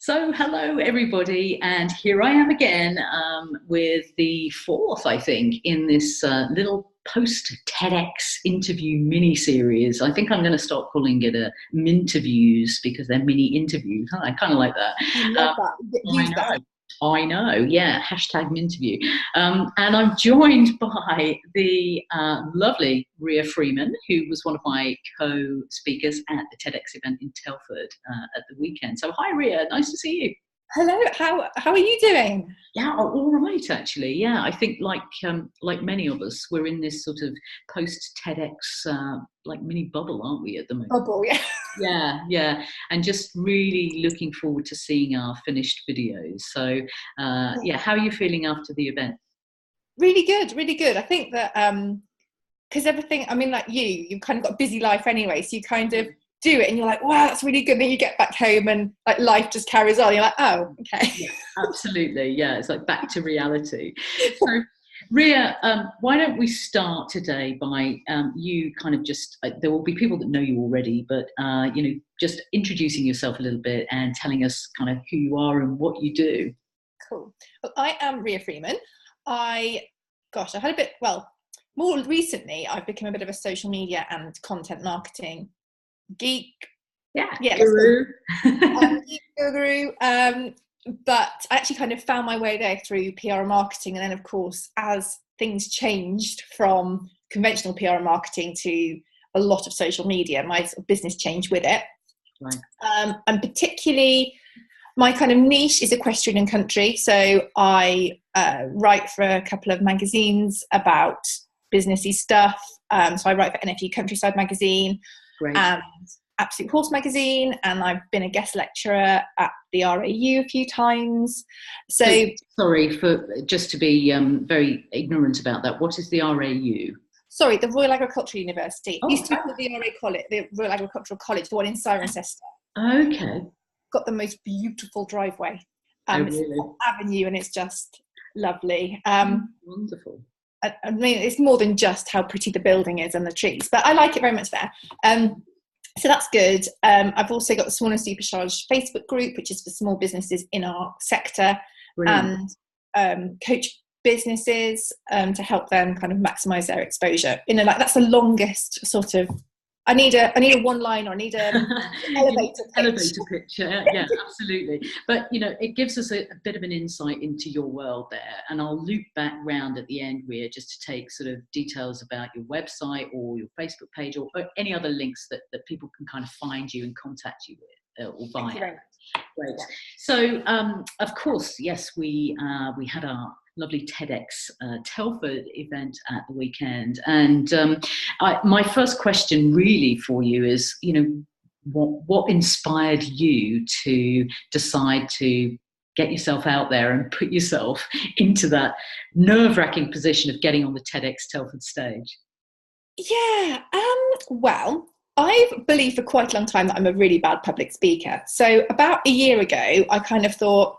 So, hello everybody, and here I am again with the fourth, I think, in this little post TEDx interview mini series. I think I'm going to start calling it a Minterviews because they're mini interviews. Huh? I kind of like that. I love that. I Use that. know. I know, yeah, hashtag Minterview. And I'm joined by the lovely Rhea Freeman, who was one of my co-speakers at the TEDx event in Telford at the weekend. So hi, Rhea, nice to see you. Hello. How are you doing? Yeah, all right, actually. Yeah, I think like many of us, we're in this sort of post TEDx like mini bubble, aren't we, at the moment? Bubble, yeah. Yeah, yeah, and just really looking forward to seeing our finished videos. So, yeah, how are you feeling after the event? Really good, really good. I think that because everything, I mean, like you've kind of got a busy life anyway, so you kind of do it and you're like, wow, that's really good. And then you get back home and like life just carries on. You're like, oh, okay. Yeah, absolutely. Yeah, it's like back to reality. So, Rhea, why don't we start today by you kind of just, there will be people that know you already, but, just introducing yourself a little bit and telling us kind of who you are and what you do. Cool. Well, I am Rhea Freeman. I had a bit, more recently, I've become a bit of a social media and content marketing geek. Yeah, Yeah, guru. geek guru. But I actually kind of found my way there through PR and marketing. And then, of course, as things changed from conventional PR and marketing to a lot of social media, my sort of business changed with it. Right. And particularly, my kind of niche is equestrian and country. So I write for a couple of magazines about businessy stuff. So I write for NFU Countryside magazine. Great. And Absolute Horse magazine, and I've been a guest lecturer at the RAU a few times. So sorry for just to be very ignorant about that. What is the RAU? Sorry, the Royal Agricultural University. Oh, Used to be called the College, the Royal Agricultural College, the one in Cirencester. Okay. Got the most beautiful driveway. Oh, It's really? avenue, and it's just lovely. Wonderful. I mean, it's more than just how pretty the building is and the trees, but I like it very much there. So that's good. I've also got the Small and Supercharged Facebook group, which is for small businesses in our sector. Brilliant. And coach businesses to help them kind of maximize their exposure. That's the longest sort of. I need a one line, or I need an elevator pitch. Yeah, absolutely. But it gives us a bit of an insight into your world there, and I'll loop back round at the end here just to take sort of details about your website or your Facebook page or any other links that people can kind of find you and contact you with or via. Great. Yeah. So, of course, yes, we had our lovely TEDx Telford event at the weekend, and my first question really for you is, what inspired you to decide to get yourself out there and put yourself into that nerve-wracking position of getting on the TEDx Telford stage? Yeah. Well, I've believed for quite a long time that I'm a really bad public speaker. So about a year ago, I kind of thought,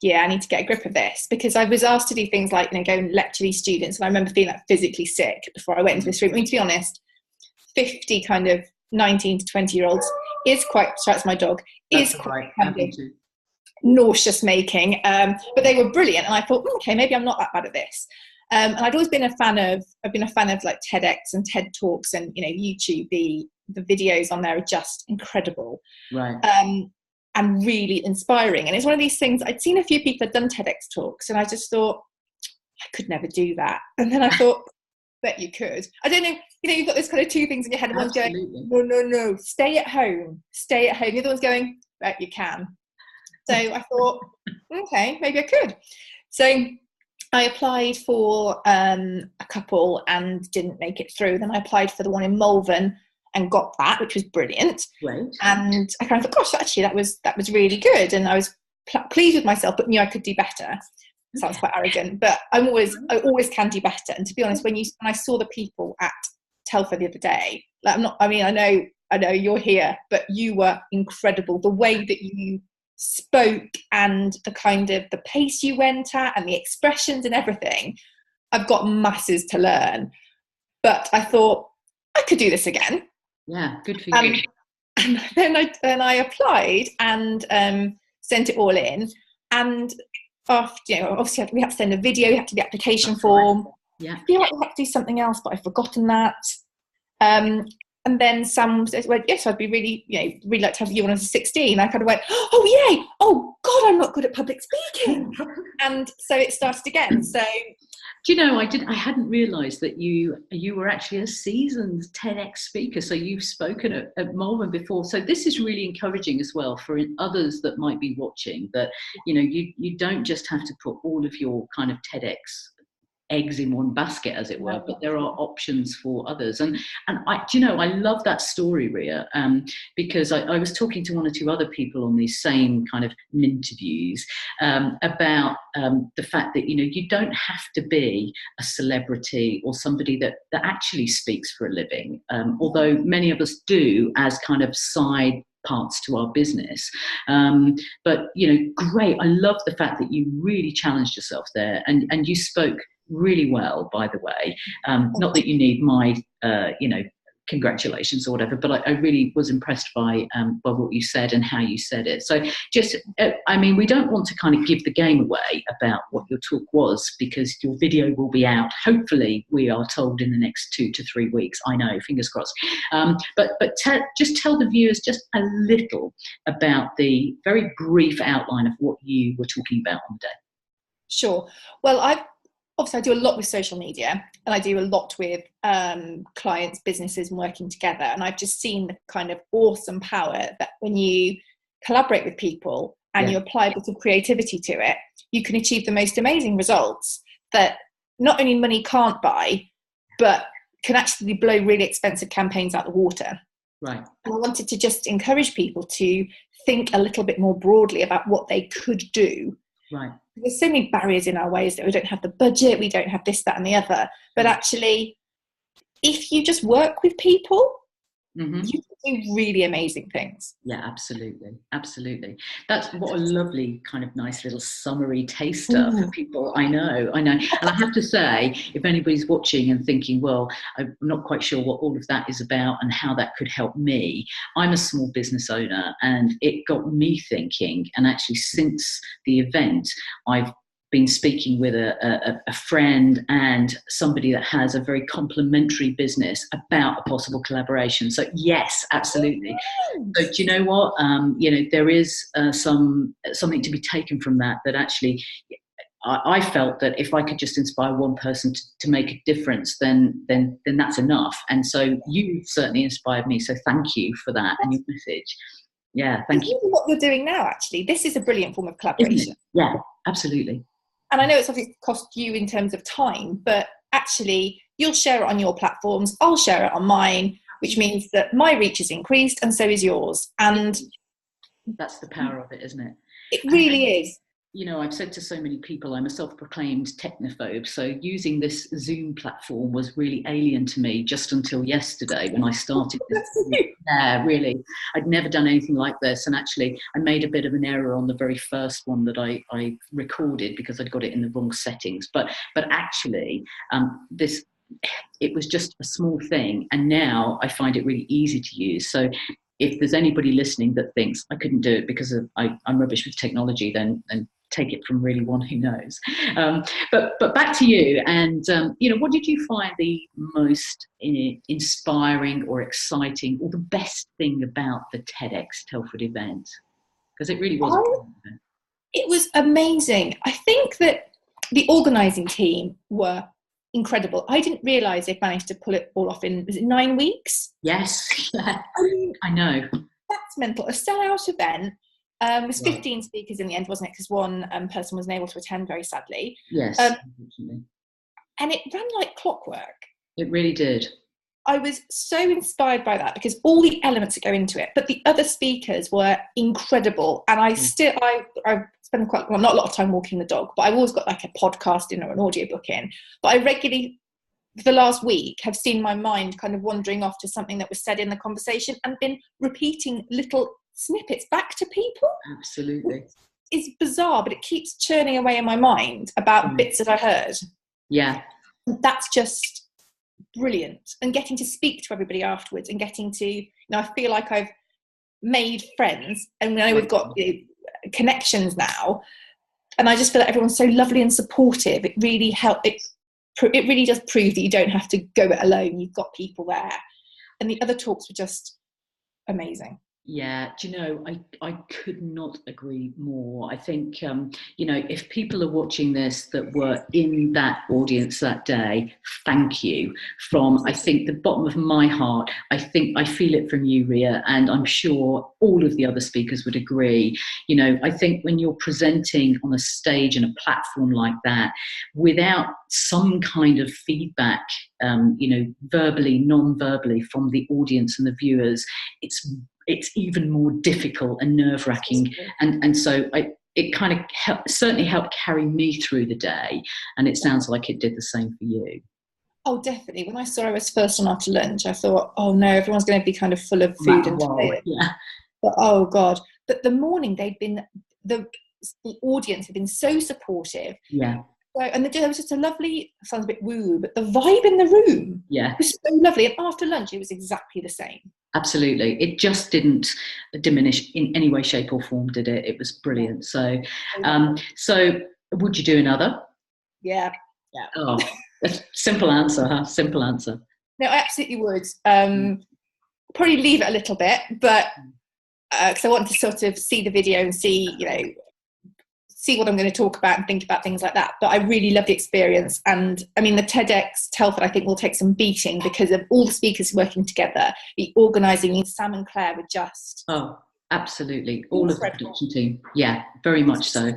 yeah, I need to get a grip of this, because I was asked to do things like, go and lecture these students. And I remember feeling like physically sick before I went into this room. I mean, to be honest, 50 kind of 19 to 20-year-olds is quite, that's my dog, is quite kind of nauseous making. But they were brilliant. And I thought, okay, maybe I'm not that bad at this. And I'd always been a fan of like TEDx and TED Talks, and, YouTube, the videos on there are just incredible. Right. And really inspiring. And it's one of these things, I'd seen a few people had done TEDx talks, and I just thought, I could never do that. And then I thought, bet you could. I don't know, you've got this kind of two things in your head, and one's going, no, stay at home. The other one's going, bet you can. So I thought, okay, maybe I could. So I applied for a couple and didn't make it through. Then I applied for the one in Malvern and got that, which was brilliant. Right. And I kind of thought, gosh, actually, that was really good. And I was pleased with myself, but knew I could do better. Sounds quite arrogant, but I always can do better. And to be honest, when I saw the people at Telford the other day, I know you're here, but you were incredible. The way that you spoke and the kind of the pace you went at and the expressions and everything, I've got masses to learn. But I thought I could do this again. Yeah, good for you. And then I applied, and sent it all in, and after, obviously we had to send a video, we had to do the application That's form. right. Yeah. I feel like we had to do something else, but I've forgotten that. And then Sam said, well, yes, I'd be really like to have you on as a 16. I kind of went, oh, yay. Oh, God, I'm not good at public speaking. And so it started again. So, do you know, I hadn't realised that you were actually a seasoned TEDx speaker. So you've spoken at Malvern before. So this is really encouraging as well for others that might be watching, that, you don't just have to put all of your kind of TEDx eggs in one basket, as it were, but there are options for others. And I love that story, Rhea, because I was talking to one or two other people on these same kind of interviews about the fact that, you don't have to be a celebrity or somebody that actually speaks for a living, although many of us do as kind of side parts to our business. But, great. I love the fact that you really challenged yourself there, and you spoke really well, by the way. Not that you need my congratulations or whatever, but I really was impressed by what you said and how you said it. So just we don't want to kind of give the game away about what your talk was, because your video will be out, hopefully, we are told, in the next 2 to 3 weeks. I know, fingers crossed. But just tell the viewers just a little about the very brief outline of what you were talking about on the day. Sure. Well, obviously, I do a lot with social media, and I do a lot with clients, businesses, and working together. And I've just seen the kind of awesome power that when you collaborate with people and you apply a bit of creativity to it, you can achieve the most amazing results that not only money can't buy, but can actually blow really expensive campaigns out the water. Right. And I wanted to just encourage people to think a little bit more broadly about what they could do. Right. There's so many barriers in our ways that we don't have the budget, we don't have this, that, and the other. But actually, if you just work with people, you can do really amazing things. Yeah, absolutely. Absolutely. That's what a lovely kind of nice little summary taster for people. I know. And I have to say, if anybody's watching and thinking, well, I'm not quite sure what all of that is about and how that could help me, I'm a small business owner, and it got me thinking. And actually, since the event, I've been speaking with a friend and somebody that has a very complementary business about a possible collaboration. So yes, absolutely. So do you know what? There is something to be taken from that actually I felt that if I could just inspire one person to make a difference, then that's enough. And so you certainly inspired me. So thank you for that and your message. Yeah, thank you. What you're doing now, actually, this is a brilliant form of collaboration. Yeah, absolutely. And I know it's obviously cost you in terms of time, but actually you'll share it on your platforms, I'll share it on mine, which means that my reach is increased and so is yours. And that's the power of it, isn't it? It really is. I've said to so many people, I'm a self-proclaimed technophobe. So using this Zoom platform was really alien to me just until yesterday when I started this. Yeah, really. I'd never done anything like this. And actually, I made a bit of an error on the very first one that I recorded because I'd got it in the wrong settings. But actually, it was just a small thing. And now I find it really easy to use. So if there's anybody listening that thinks I couldn't do it because I'm rubbish with technology, then take it from really one who knows. But back to you, and what did you find the most inspiring or exciting or the best thing about the TEDx Telford event? Because it really was. It was amazing. I think that the organising team were incredible. I didn't realise they'd managed to pull it all off in, was it 9 weeks? Yes, yeah. I know. That's mental. A sellout event. It was 15 speakers in the end, wasn't it? Because one person wasn't able to attend, very sadly. Yes, unfortunately. And it ran like clockwork. It really did. I was so inspired by that because all the elements that go into it, but the other speakers were incredible. And I spend not a lot of time walking the dog, but I've always got like a podcast in or an audiobook in. But I regularly, for the last week, have seen my mind kind of wandering off to something that was said in the conversation and been repeating little snippets back to people. Absolutely. It's bizarre, but it keeps churning away in my mind about bits that I heard. Yeah. That's just brilliant. And getting to speak to everybody afterwards and getting to, I feel like I've made friends. And now we've got connections now. And I just feel like everyone's so lovely and supportive. It really it really does prove that you don't have to go it alone. You've got people there. And the other talks were just amazing. Yeah, do you know, I could not agree more. I think, you know, if people are watching this that were in that audience that day, thank you. From, I think, the bottom of my heart, I think I feel it from you, Rhea, and I'm sure all of the other speakers would agree. You know, I think when you're presenting on a stage and a platform like that, without some kind of feedback, you know, verbally, non-verbally from the audience and the viewers, it's even more difficult and nerve-wracking, and so it kind of certainly helped carry me through the day, and it sounds like it did the same for you. Oh, definitely. When I saw I was first on after lunch, I thought, oh no, everyone's going to be kind of full of food and today. Yeah. But oh god, but the morning the audience had been so supportive. Yeah. So, and there was just a lovely, sounds a bit woo, but the vibe in the room was so lovely. And after lunch, it was exactly the same. Absolutely. It just didn't diminish in any way, shape or form, did it? It was brilliant. So, so would you do another? Yeah. Oh, simple answer, huh? Simple answer. No, I absolutely would. Probably leave it a little bit, but because I want to sort of see the video and see, you know, see what I'm going to talk about and think about things like that. But I really love the experience. And I mean, the TEDx Telford, I think, will take some beating because of all the speakers working together. The organising, Sam and Claire were just... Oh, absolutely. All of the production team. Yeah, very much so.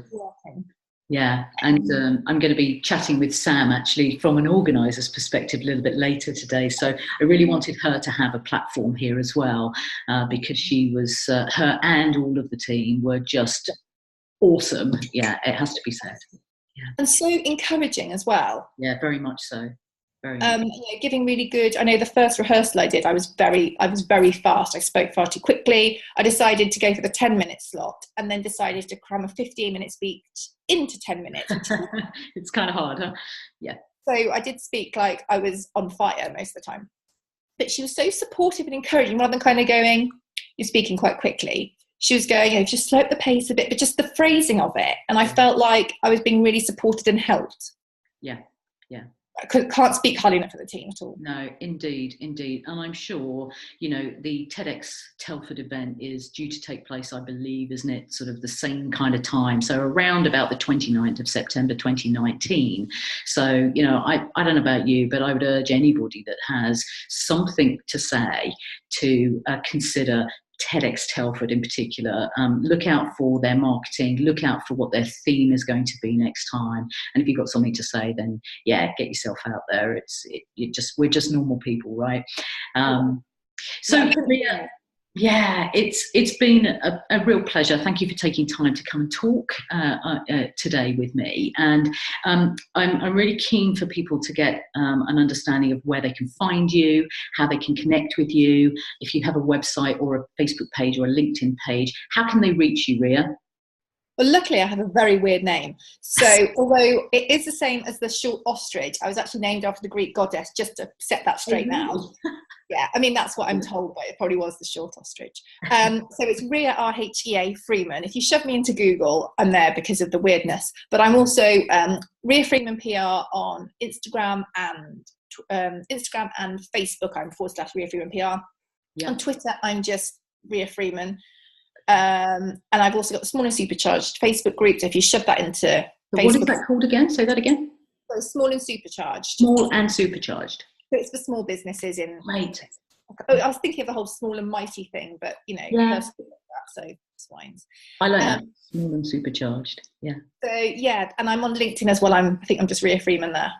Yeah, and I'm going to be chatting with Sam actually from an organiser's perspective a little bit later today. So I really wanted her to have a platform here as well, because she was, her and all of the team were just awesome. Yeah, it has to be said. Yeah. And so encouraging as well. Yeah, very much so. Very much. You know, giving really good. I know the first rehearsal I did, I was very fast. I spoke far too quickly. I decided to go for the 10-minute slot, and then decided to cram a 15-minute speech into 10 minutes. It's kind of hard, huh? Yeah. So I did speak like I was on fire most of the time. But she was so supportive and encouraging, rather than kind of going, "You're speaking quite quickly." She was going, you know, just slow up the pace a bit, but just the phrasing of it. And I felt like I was being really supported and helped. Yeah, yeah. I can't speak highly enough for the team at all. No, indeed. And I'm sure, you know, the TEDx Telford event is due to take place, I believe, isn't it, sort of the same kind of time. So around about the 29th of September 2019. So, you know, I don't know about you, but I would urge anybody that has something to say to consider TEDx Telford in particular. Look out for their marketing, look out for what their theme is going to be next time, and if you've got something to say, then yeah, get yourself out there. We're just normal people, right? So yeah, it's been a real pleasure. Thank you for taking time to come and talk today with me. And I'm really keen for people to get an understanding of where they can find you, how they can connect with you. If you have a website or a Facebook page or a LinkedIn page, how can they reach you, Rhea? Well, luckily I have a very weird name. So although it is the same as the short ostrich, I was actually named after the Greek goddess, just to set that straight now. Yeah, I mean, that's what I'm told, but it probably was the short ostrich. So it's Rhea, Rhea Freeman. If you shove me into Google, I'm there because of the weirdness. But I'm also Rhea Freeman PR on Instagram and Facebook. I'm / Rhea Freeman PR. Yeah. On Twitter, I'm just Rhea Freeman. And I've also got the Small and Supercharged Facebook group. So if you shove that into Facebook. What is that called again? Say that again. So Small and Supercharged. Small and Supercharged. So it's for small businesses in. Right. I was thinking of the whole small and mighty thing, but you know, yeah. So swines. I like that. Small and Supercharged. Yeah. So yeah, and I'm on LinkedIn as well. I think I'm just Rhea Freeman there.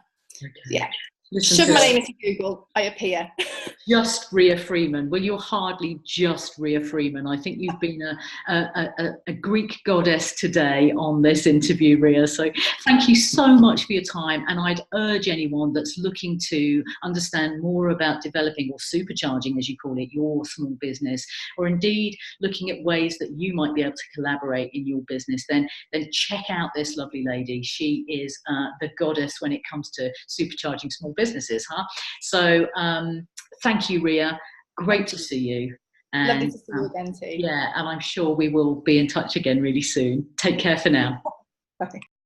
Okay. Yeah. Listen, shove my name into Google, I appear. Just Rhea Freeman. Well, you're hardly just Rhea Freeman. I think you've been a Greek goddess today on this interview, Rhea. So thank you so much for your time. And I'd urge anyone that's looking to understand more about developing or supercharging, as you call it, your small business, or indeed looking at ways that you might be able to collaborate in your business, then check out this lovely lady. She is the goddess when it comes to supercharging small businesses, huh? So thank you, Rhea. Great to see you. Lovely And to see you again too. yeah, and I'm sure we will be in touch again really soon. Take care for now. Bye.